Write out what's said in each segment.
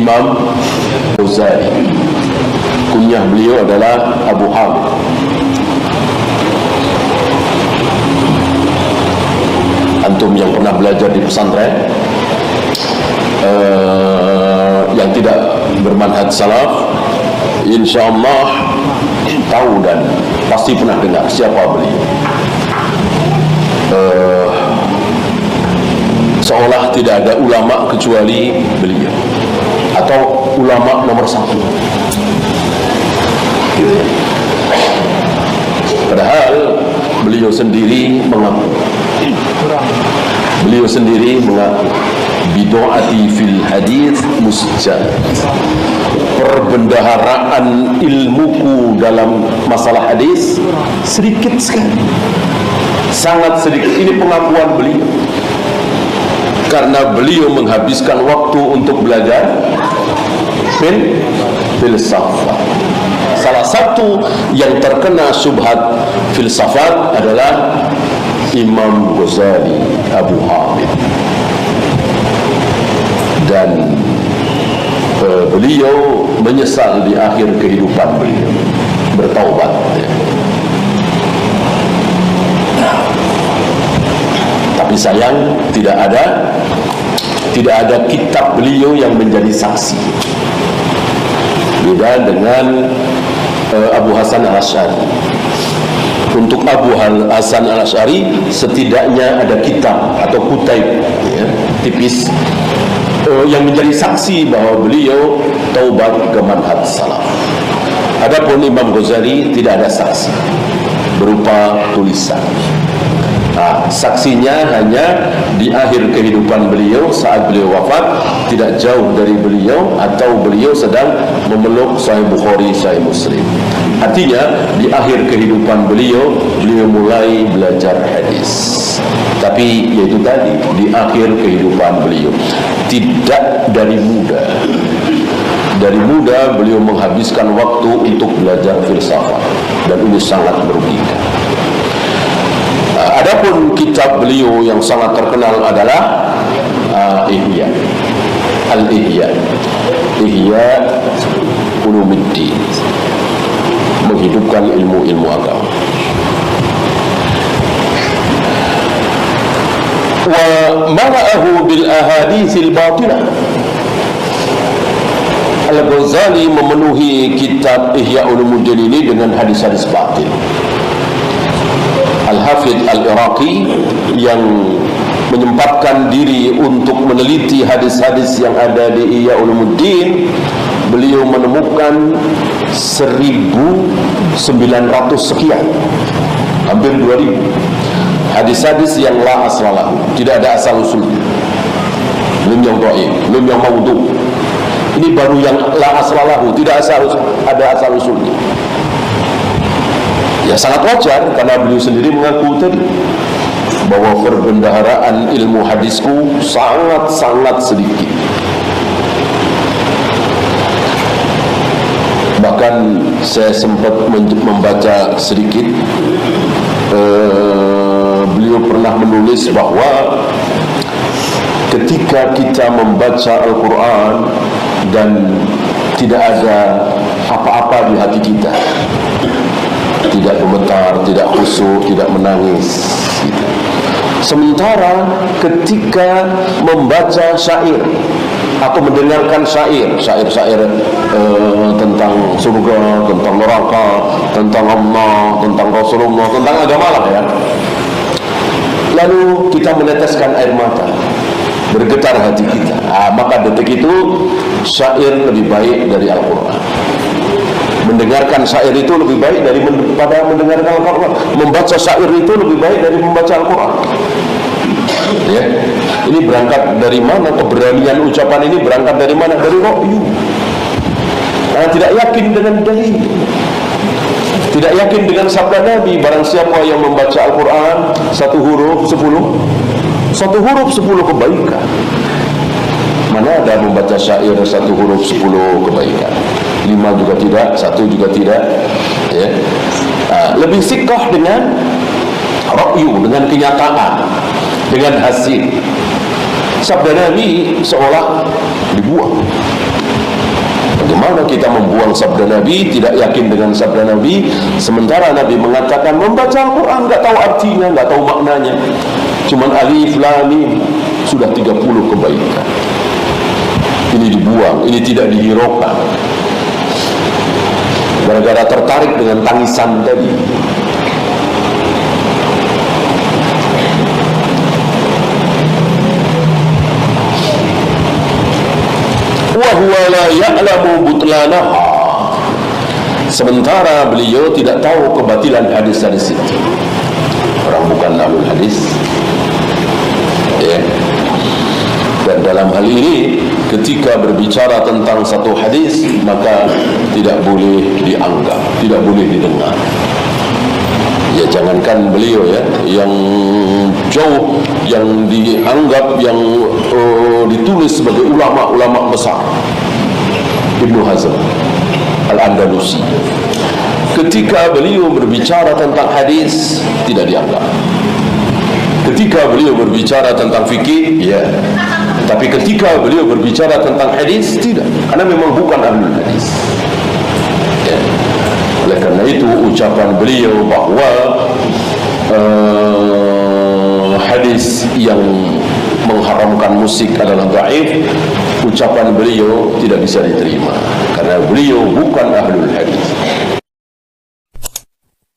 Imam Ghazali. Kunyah beliau adalah Abu Hamid. Antum yang pernah belajar di pesantren, yang tidak bermanhaj salaf, insyaallah tahu dan pasti pernah dengar siapa beliau. Seolah tidak ada ulama kecuali beliau, atau ulama nomor satu gitu. Padahal beliau sendiri mengaku bid'ati fil hadits musjad, perbendaharaan ilmuku dalam masalah hadis sedikit sekali, sangat sedikit. Ini pengakuan beliau, karena beliau menghabiskan waktu untuk belajar filsafat. Salah satu yang terkena syubhat filsafat adalah Imam Ghazali, Abu Hamid. Dan beliau menyesal di akhir kehidupan beliau, bertaubat ya. Tapi sayang tidak ada kitab beliau yang menjadi saksi. Beda dengan Abu Hasan Al-Asy'ari. Untuk Abu Hasan Al-Asy'ari setidaknya ada kitab atau kutaib ya, tipis yang menjadi saksi bahwa beliau taubat ke manhaj salaf. Adapun Imam Ghazali tidak ada saksi berupa tulisan. Nah, saksinya hanya di akhir kehidupan beliau saat beliau wafat, tidak jauh dari beliau, atau beliau sedang memeluk Sahih Bukhari, Sahih Muslim. Artinya di akhir kehidupan beliau mulai belajar hadis. Tapi yaitu tadi, di akhir kehidupan beliau, tidak dari muda. Dari muda beliau menghabiskan waktu untuk belajar filsafat, dan ini sangat merugikan. Adapun kitab beliau yang sangat terkenal adalah Ihya Ulumuddin, menghidupkan ilmu-ilmu agama. Wa mara'ahu bil ahaditsil batilah. Al-Ghazali memenuhi kitab Ihya Ulumuddin ini dengan hadis-hadis batil. Al-Hafidh Al-Iraqi yang menyempatkan diri untuk meneliti hadis-hadis yang ada di Ihya Ulumuddin, beliau menemukan 1.900 sekian, hampir 2.000 hadis-hadis yang la aslalahu, tidak ada asal usulnya, belum yang dhaif, belum yang maudhu. Ini baru yang la aslalahu, tidak ada asal usulnya. Ya sangat wajar, karena beliau sendiri mengaku tadi bahwa perbendaharaan ilmu hadisku sangat-sangat sedikit. Bahkan saya sempat membaca sedikit, beliau pernah menulis bahwa ketika kita membaca Al-Quran dan tidak ada apa-apa di hati kita, tidak gemetar, tidak khusyuk, tidak menangis gitu. Sementara ketika membaca syair atau mendengarkan syair tentang surga, tentang neraka, tentang Allah, tentang Rasulullah, tentang agama lah ya, lalu kita meneteskan air mata, bergetar hati kita, maka detik itu syair lebih baik dari Al-Quran. Mendengarkan syair itu lebih baik daripada mendengarkan Al-Quran. Membaca syair itu lebih baik dari membaca Al-Quran. Ya, ini berangkat dari mana? Keberanian ucapan ini berangkat dari mana? Dari ra'yu. Karena tidak yakin dengan dalil, tidak yakin dengan sabda Nabi. Barang siapa yang membaca Al-Quran 1 huruf 10 kebaikan. Mana ada membaca syair 1 huruf 10 kebaikan? 5 juga tidak, 1 juga tidak ya. Lebih sikoh dengan ra'yu, dengan kenyataan, dengan hasil. Sabda Nabi seolah dibuang, Bagaimana kita membuang sabda Nabi, tidak yakin dengan sabda Nabi, sementara Nabi mengatakan membaca Al-Quran nggak tahu artinya, nggak tahu maknanya, cuman alif lam mim, sudah 30 kebaikan. Ini dibuang, ini tidak dihiraukan, gara-gara tertarik dengan tangisan tadi. Wahuwa la ya'lamu butlanaha, sementara beliau tidak tahu kebatilan hadis-hadis itu. Orang bukan ahlul hadis, ya. Dan dalam hal ini, ketika berbicara tentang satu hadis, maka tidak boleh dianggap, tidak boleh didengar. Ya, jangankan beliau, ya, yang jauh, yang dianggap, yang ditulis sebagai ulama-ulama besar, Ibnu Hazm Al-Andalusi, ketika beliau berbicara tentang hadis tidak dianggap. Ketika beliau berbicara tentang fikih, ya, tapi ketika beliau berbicara tentang hadis, tidak, karena memang bukan ahlul hadis, ya. Oleh karena itu ucapan beliau bahwa hadis yang mengharamkan musik adalah dhaif, ucapan beliau tidak bisa diterima karena beliau bukan ahlul hadis.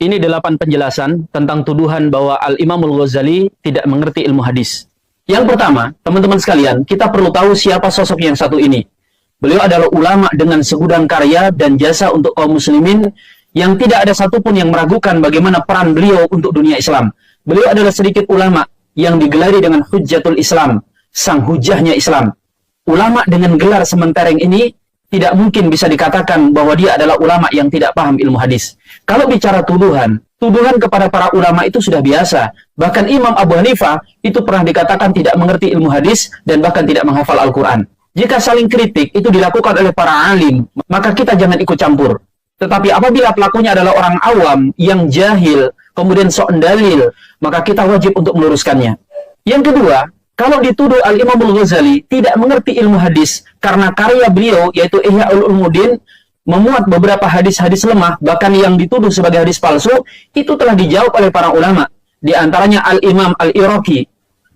Ini 8 penjelasan tentang tuduhan bahwa Al-Imamul Ghazali tidak mengerti ilmu hadis. Yang pertama, teman-teman sekalian, kita perlu tahu siapa sosok yang satu ini. Beliau adalah ulama dengan segudang karya dan jasa untuk kaum muslimin yang tidak ada satupun yang meragukan bagaimana peran beliau untuk dunia Islam. Beliau adalah sedikit ulama yang digelari dengan Hujjatul Islam, sang hujahnya Islam. Ulama dengan gelar sementereng ini tidak mungkin bisa dikatakan bahwa dia adalah ulama yang tidak paham ilmu hadis. Kalau bicara tuduhan kepada para ulama itu sudah biasa. Bahkan Imam Abu Hanifah itu pernah dikatakan tidak mengerti ilmu hadis dan bahkan tidak menghafal Al-Quran. Jika saling kritik itu dilakukan oleh para alim, maka kita jangan ikut campur. Tetapi apabila pelakunya adalah orang awam yang jahil, kemudian sok dalil, maka kita wajib untuk meluruskannya. Yang kedua, kalau dituduh Al-Imamul Ghazali tidak mengerti ilmu hadis karena karya beliau yaitu Ihya Ulumuddin memuat beberapa hadis-hadis lemah, bahkan yang dituduh sebagai hadis palsu, itu telah dijawab oleh para ulama. Di antaranya Al-Imam Al-Iraqi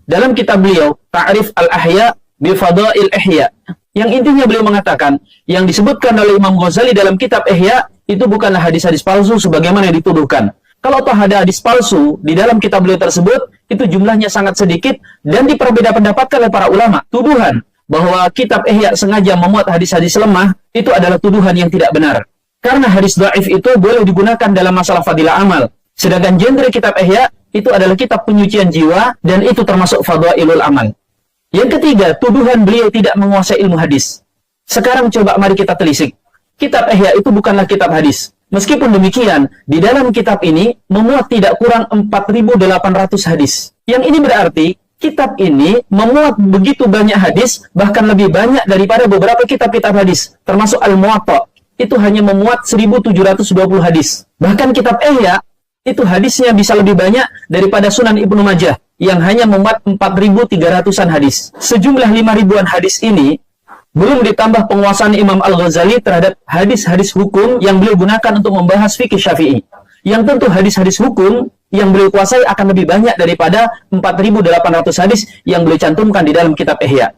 dalam kitab beliau Ta'rif Al-Ahya bi Fadail Ihya, yang intinya beliau mengatakan yang disebutkan oleh Imam Ghazali dalam kitab Ihya itu bukanlah hadis-hadis palsu sebagaimana yang dituduhkan. Kalau toh ada hadis palsu di dalam kitab beliau tersebut, itu jumlahnya sangat sedikit dan diperbeda-pendapatkan oleh para ulama. Tuduhan bahwa kitab Ihya sengaja memuat hadis-hadis lemah itu adalah tuduhan yang tidak benar. Karena hadis dhaif itu boleh digunakan dalam masalah fadilah amal. Sedangkan genre kitab Ihya itu adalah kitab penyucian jiwa dan itu termasuk fadailul amal. Yang ketiga, tuduhan beliau tidak menguasai ilmu hadis. Sekarang coba mari kita telisik. Kitab Ihya itu bukanlah kitab hadis. Meskipun demikian, di dalam kitab ini memuat tidak kurang 4.800 hadis. Yang ini berarti, kitab ini memuat begitu banyak hadis, bahkan lebih banyak daripada beberapa kitab-kitab hadis, termasuk Al-Muwatta. Itu hanya memuat 1.720 hadis. Bahkan kitab Ihya, itu hadisnya bisa lebih banyak daripada Sunan Ibnu Majah, yang hanya memuat 4.300-an hadis. Sejumlah 5.000-an hadis ini, belum ditambah penguasaan Imam Al-Ghazali terhadap hadis-hadis hukum yang beliau gunakan untuk membahas fikih Syafi'i. Yang tentu hadis-hadis hukum yang beliau kuasai akan lebih banyak daripada 4.800 hadis yang beliau cantumkan di dalam kitab Ihya.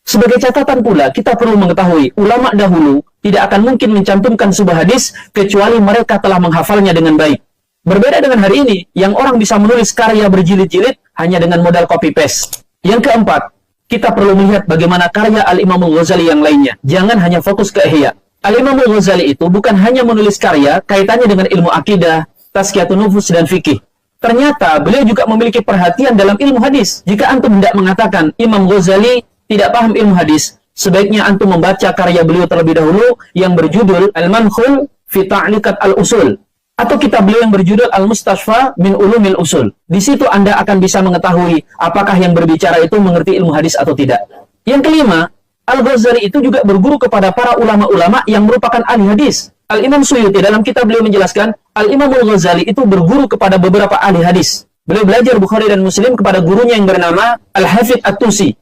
Sebagai catatan pula, kita perlu mengetahui, ulama dahulu tidak akan mungkin mencantumkan sebuah hadis kecuali mereka telah menghafalnya dengan baik. Berbeda dengan hari ini, yang orang bisa menulis karya berjilid-jilid hanya dengan modal copy-paste. Yang keempat, kita perlu melihat bagaimana karya Al-Imamul Ghazali yang lainnya. Jangan hanya fokus ke Ihya. Al-Imamul Ghazali itu bukan hanya menulis karya kaitannya dengan ilmu akidah, tazkiyatun nufus, dan fikih. Ternyata beliau juga memiliki perhatian dalam ilmu hadis. Jika antum hendak mengatakan Imam Ghazali tidak paham ilmu hadis, sebaiknya antum membaca karya beliau terlebih dahulu yang berjudul Al-Mankhul fi Ta'liqat Al-Usul, atau kitab beliau yang berjudul Al-Mustashfa min Ulumil Usul. Di situ Anda akan bisa mengetahui apakah yang berbicara itu mengerti ilmu hadis atau tidak. Yang kelima, Al-Ghazali itu juga berguru kepada para ulama-ulama yang merupakan ahli hadis. Al-Imam Suyuti dalam kitab beliau menjelaskan, Al-Imamul Ghazali itu berguru kepada beberapa ahli hadis. Beliau belajar Bukhari dan Muslim kepada gurunya yang bernama Al-Hafidh At-Tusi.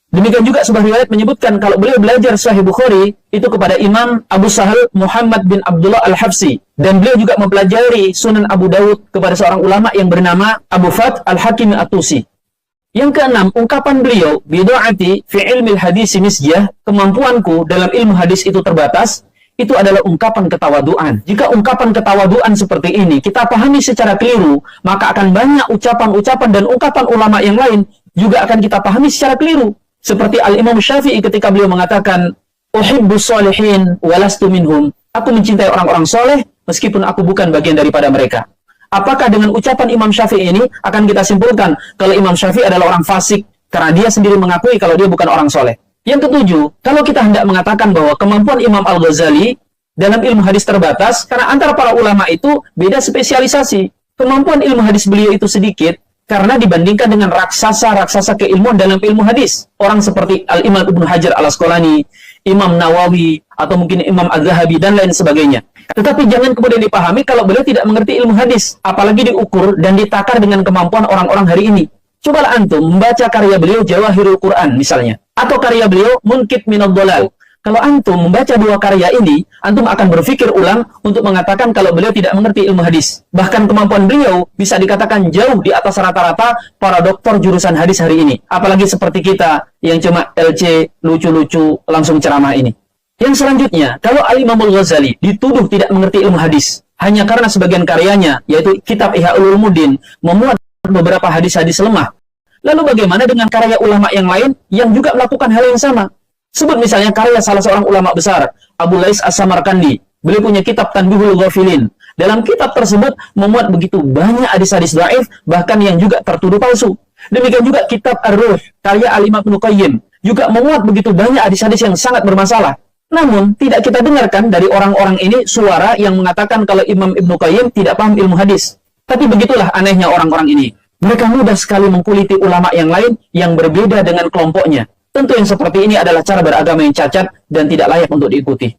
Demikian juga sebuah riwayat menyebutkan kalau beliau belajar Sahih Bukhari itu kepada Imam Abu Sahal Muhammad bin Abdullah Al-Hafsi, dan beliau juga mempelajari Sunan Abu Dawud kepada seorang ulama yang bernama Abu Fath Al-Hakim At-Tusi. Yang keenam, ungkapan beliau bidu'ati fi ilmil hadis misyah, kemampuanku dalam ilmu hadis itu terbatas, itu adalah ungkapan ketawaduan. Jika ungkapan ketawaduan seperti ini kita pahami secara keliru, maka akan banyak ucapan-ucapan dan ungkapan ulama yang lain juga akan kita pahami secara keliru. Seperti Al-Imam Syafi'i ketika beliau mengatakan, uhibbus sholihin walastu minhum. Aku mencintai orang-orang soleh meskipun aku bukan bagian daripada mereka. Apakah dengan ucapan Imam Syafi'i ini akan kita simpulkan kalau Imam Syafi'i adalah orang fasik karena dia sendiri mengakui kalau dia bukan orang soleh? Yang ketujuh, kalau kita hendak mengatakan bahwa kemampuan Imam Al-Ghazali dalam ilmu hadis terbatas, karena antara para ulama itu beda spesialisasi. Kemampuan ilmu hadis beliau itu sedikit, karena dibandingkan dengan raksasa-raksasa keilmuan dalam ilmu hadis. Orang seperti Al-Imam Ibnu Hajar Al-Asqalani, Imam Nawawi, atau mungkin Imam Az-Zahabi, dan lain sebagainya. Tetapi jangan kemudian dipahami kalau beliau tidak mengerti ilmu hadis, apalagi diukur dan ditakar dengan kemampuan orang-orang hari ini. Cobalah antum membaca karya beliau Jawahirul Quran misalnya, atau karya beliau Munkit Minad Dhalal. Kalau antum membaca dua karya ini, antum akan berpikir ulang untuk mengatakan kalau beliau tidak mengerti ilmu hadis. Bahkan kemampuan beliau bisa dikatakan jauh di atas rata-rata para doktor jurusan hadis hari ini. Apalagi seperti kita yang cuma LC, lucu-lucu, langsung ceramah ini. Yang selanjutnya, kalau Al-Imam Al-Ghazali dituduh tidak mengerti ilmu hadis, hanya karena sebagian karyanya, yaitu kitab Ihya Ulumuddin, memuat beberapa hadis-hadis lemah. Lalu bagaimana dengan karya ulama yang lain yang juga melakukan hal yang sama? Sebut misalnya karya salah seorang ulama besar, Abu Lais As-Samarkandi. Beliau punya kitab Tanbihul Ghafilin. Dalam kitab tersebut memuat begitu banyak hadis-hadis dhaif, bahkan yang juga tertuduh palsu. Demikian juga kitab Ar-Ruh, karya Al-Imam Ibnu Qayyim, juga memuat begitu banyak hadis-hadis yang sangat bermasalah. Namun, tidak kita dengarkan dari orang-orang ini suara yang mengatakan kalau Imam Ibnu Qayyim tidak paham ilmu hadis. Tapi begitulah anehnya orang-orang ini. Mereka mudah sekali mengkuliti ulama yang lain yang berbeda dengan kelompoknya. Tentu yang seperti ini adalah cara beragama yang cacat dan tidak layak untuk diikuti.